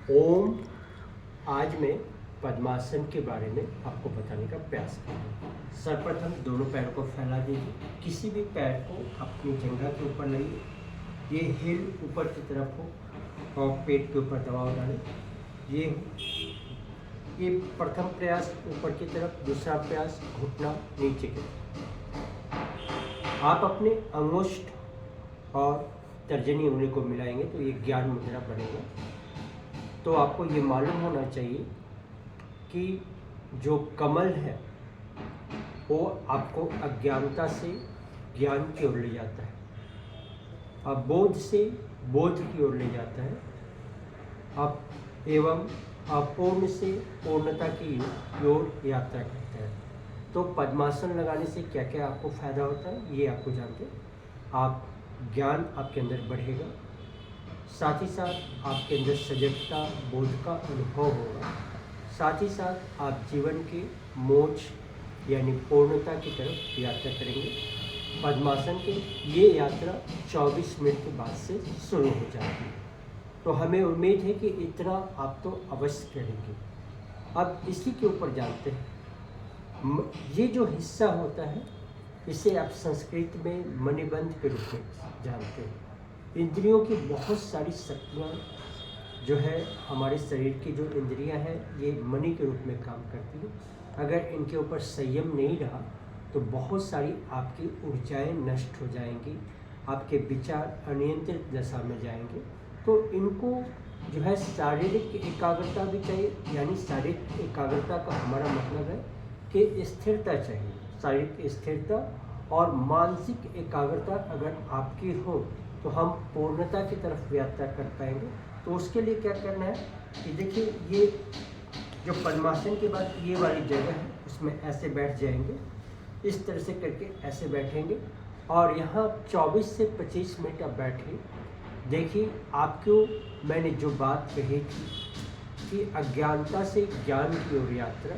ओम। आज मैं पद्मासन के बारे में आपको बताने का प्रयास करूँगा। सर्वप्रथम दोनों पैरों को फैला दीजिए। किसी भी पैर को अपनी जंघा के ऊपर लाइए। ये हिल ऊपर की तरफ हो और पेट के ऊपर दबाव डालें। ये प्रथम प्रयास ऊपर की तरफ, दूसरा प्रयास घुटना नीचे की तरफ। आप अपने अंगुष्ठ और तर्जनी उंगली को मिलाएंगे तो ये ज्ञान मुद्रा बनेगा। तो आपको ये मालूम होना चाहिए कि जो कमल है वो आपको अज्ञानता से ज्ञान की ओर ले जाता है, अबोध से बोध की ओर ले जाता है, अब एवं अपूर्ण से पूर्णता की ओर यात्रा करता है। तो पद्मासन लगाने से क्या क्या आपको फायदा होता है ये आपको जानते हैं। आप ज्ञान आपके अंदर बढ़ेगा, साथ ही साथ आपके अंदर सजगता बोध का अनुभव होगा, साथ ही साथ आप जीवन के मोक्ष यानी पूर्णता की तरफ यात्रा करेंगे। पद्मासन की ये यात्रा 24 मिनट के बाद से शुरू हो जाती है। तो हमें उम्मीद है कि इतना आप तो अवश्य करेंगे। अब इसी के ऊपर जानते हैं। ये जो हिस्सा होता है इसे आप संस्कृत में मणिबंध के रूप में जानते हैं। इंद्रियों की बहुत सारी शक्तियाँ जो है हमारे शरीर की जो इंद्रियां हैं ये मणि के रूप में काम करती हैं। अगर इनके ऊपर संयम नहीं रहा तो बहुत सारी आपकी ऊर्जाएं नष्ट हो जाएंगी, आपके विचार अनियंत्रित दशा में जाएंगे। तो इनको जो है शारीरिक एकाग्रता भी चाहिए, यानी शारीरिक एकाग्रता का हमारा मतलब है कि स्थिरता चाहिए। शारीरिक स्थिरता और मानसिक एकाग्रता अगर आपकी हो तो हम पूर्णता की तरफ यात्रा कर पाएंगे। तो उसके लिए क्या करना है कि देखिए, ये जो पद्मासन के बाद ये वाली जगह है उसमें ऐसे बैठ जाएंगे, इस तरह से करके ऐसे बैठेंगे और यहाँ 24 से 25 मिनट आप बैठिए। देखिए, आपको मैंने जो बात कही थी कि अज्ञानता से ज्ञान की ओर यात्रा,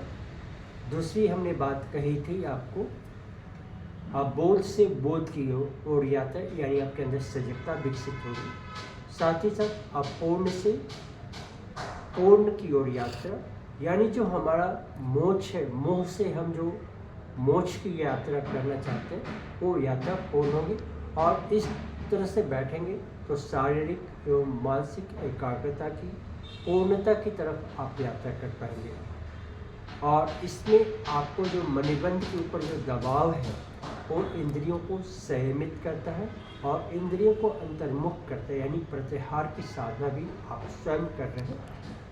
दूसरी हमने बात कही थी आपको बोध से बोध की ओर यात्रा, यानी आपके अंदर सजगता विकसित होगी, साथ ही साथ अपूर्ण से पूर्ण की ओर यात्रा, यानी जो हमारा मोक्ष है, मोह से हम जो मोक्ष की यात्रा करना चाहते हैं वो यात्रा पूर्ण होगी। और इस तरह से बैठेंगे तो शारीरिक एवं मानसिक एकाग्रता की पूर्णता की तरफ आप यात्रा कर पाएंगे। और इसमें आपको जो मणिबंध के ऊपर जो दबाव है वो इंद्रियों को संयमित करता है और इंद्रियों को अंतर्मुख करता है, यानी प्रत्याहार की साधना भी आप स्वयं कर रहे हैं।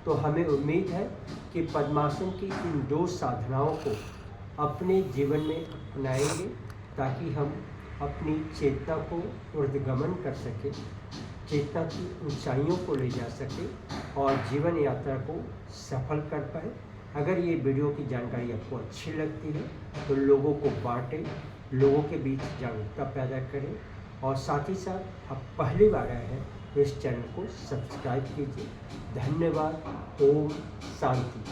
तो हमें उम्मीद है कि पद्मासन की इन दो साधनाओं को अपने जीवन में अपनाएंगे ताकि हम अपनी चेतना को ऊर्ध्वगमन कर सकें, चेतना की ऊंचाइयों को ले जा सकें और जीवन यात्रा को सफल कर पाए। अगर ये वीडियो की जानकारी आपको अच्छी लगती है तो लोगों को बांटें, लोगों के बीच जागरूकता पैदा करें और साथ ही साथ आप पहली बार आए हैं तो इस चैनल को सब्सक्राइब कीजिए। धन्यवाद। ओम शांति।